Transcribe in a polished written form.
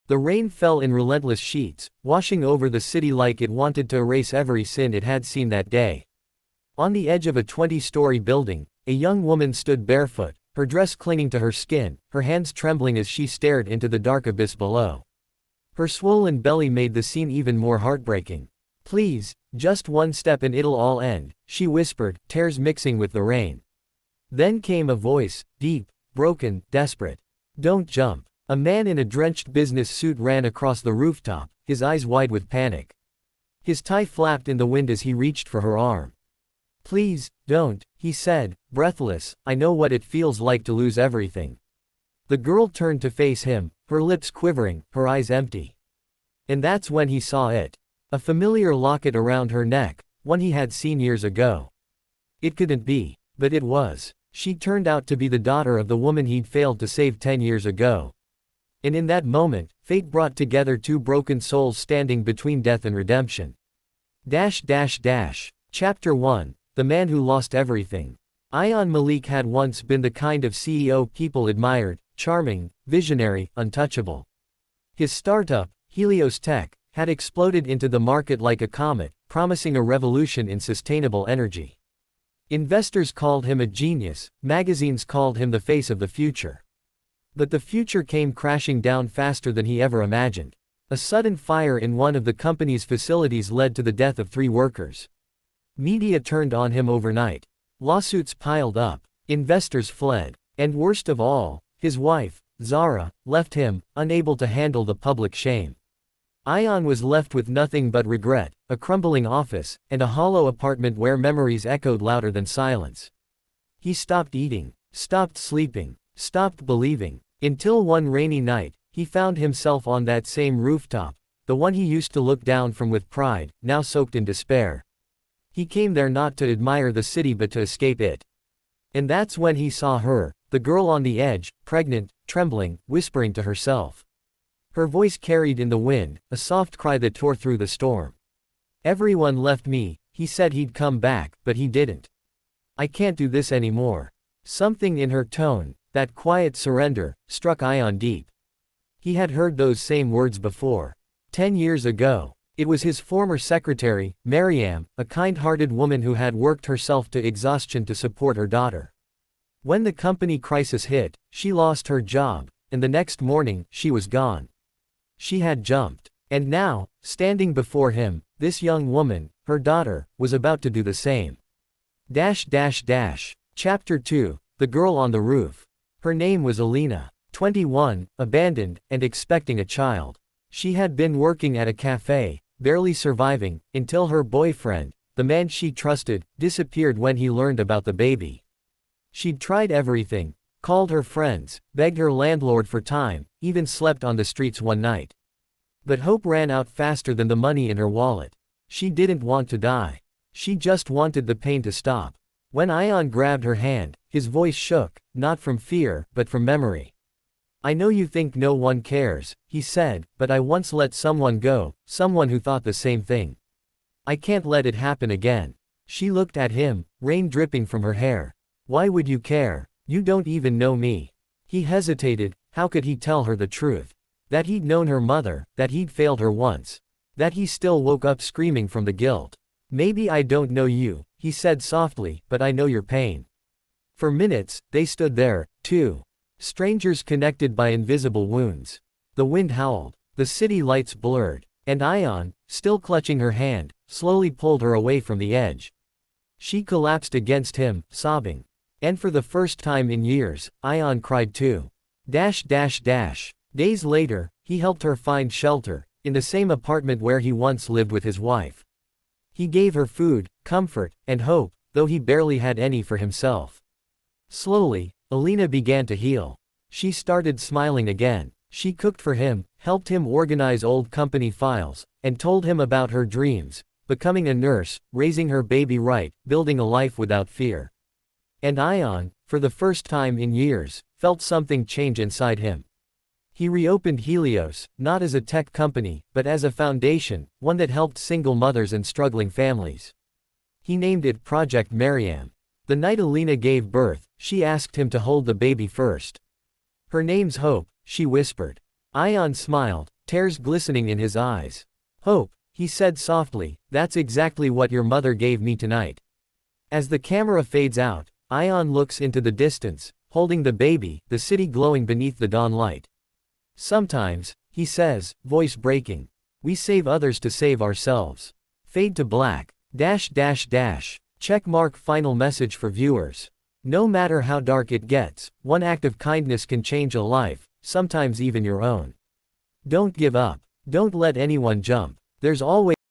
The rain fell in relentless sheets, washing over the city like it wanted to erase every sin it had seen that day. On the edge of a 20-story building, a young woman stood barefoot, her dress clinging to her skin, her hands trembling as she stared into the dark abyss below. Her swollen belly made the scene even more heartbreaking. "Please, just one step and it'll all end," she whispered, tears mixing with the rain. Then came a voice, deep, broken, desperate. "Don't jump." A man in a drenched business suit ran across the rooftop, his eyes wide with panic. His tie flapped in the wind as he reached for her arm. "Please, don't," he said, breathless, "I know what it feels like to lose everything." The girl turned to face him, her lips quivering, her eyes empty. And that's when he saw it. A familiar locket around her neck, one he had seen years ago. It couldn't be, but it was. She turned out to be the daughter of the woman he'd failed to save 10 years ago. And in that moment, fate brought together two broken souls standing between death and redemption. Chapter 1. The Man Who Lost Everything. Ayan Malik had once been the kind of CEO people admired, charming, visionary, untouchable. His startup, Helios Tech, had exploded into the market like a comet, promising a revolution in sustainable energy. Investors called him a genius, magazines called him the face of the future. But the future came crashing down faster than he ever imagined. A sudden fire in one of the company's facilities led to the death of 3 workers. Media turned on him overnight. Lawsuits piled up. Investors fled. And worst of all, his wife, Zara, left him, unable to handle the public shame. Ayan was left with nothing but regret, a crumbling office, and a hollow apartment where memories echoed louder than silence. He stopped eating, stopped sleeping, stopped believing, until one rainy night, he found himself on that same rooftop, the one he used to look down from with pride, now soaked in despair. He came there not to admire the city but to escape it. And that's when he saw her, the girl on the edge, pregnant, trembling, whispering to herself. Her voice carried in the wind, a soft cry that tore through the storm. "Everyone left me," he said he'd come back, but he didn't. "I can't do this anymore." Something in her tone, that quiet surrender, struck Ayan deep. He had heard those same words before. 10 years ago. It was his former secretary, Maryam, a kind-hearted woman who had worked herself to exhaustion to support her daughter. When the company crisis hit, she lost her job, and the next morning, she was gone. She had jumped. And now, standing before him, this young woman, her daughter, was about to do the same. Chapter 2. The Girl on the Roof. Her name was Alina, 21, abandoned, and expecting a child. She had been working at a cafe, barely surviving, until her boyfriend, the man she trusted, disappeared when he learned about the baby. She'd tried everything, called her friends, begged her landlord for time, even slept on the streets one night. But hope ran out faster than the money in her wallet. She didn't want to die. She just wanted the pain to stop. When Ayan grabbed her hand, his voice shook, not from fear, but from memory. "I know you think no one cares," he said, "but I once let someone go, someone who thought the same thing. I can't let it happen again." She looked at him, rain dripping from her hair. "Why would you care? You don't even know me." He hesitated. How could he tell her the truth? That he'd known her mother, that he'd failed her once. That he still woke up screaming from the guilt. "Maybe I don't know you," he said softly, "but I know your pain." For minutes, they stood there, two strangers connected by invisible wounds. The wind howled, the city lights blurred, and Ayan, still clutching her hand, slowly pulled her away from the edge. She collapsed against him, sobbing. And for the first time in years, Ayan cried too. Days later, he helped her find shelter, in the same apartment where he once lived with his wife. He gave her food, comfort, and hope, though he barely had any for himself. Slowly, Alina began to heal. She started smiling again. She cooked for him, helped him organize old company files, and told him about her dreams, becoming a nurse, raising her baby right, building a life without fear. And Ayan, for the first time in years, felt something change inside him. He reopened Helios, not as a tech company, but as a foundation, one that helped single mothers and struggling families. He named it Project Maryam. The night Alina gave birth, she asked him to hold the baby first. "Her name's Hope," she whispered. Ayan smiled, tears glistening in his eyes. Hope, he said softly, that's exactly what your mother gave me tonight. As the camera fades out, Ion looks into the distance, holding the baby, the city glowing beneath the dawn light. Sometimes, he says, voice breaking, we save others to save ourselves. Fade to black. Check mark final message for viewers. No matter how dark it gets, one act of kindness can change a life, sometimes even your own. Don't give up. Don't let anyone jump. There's always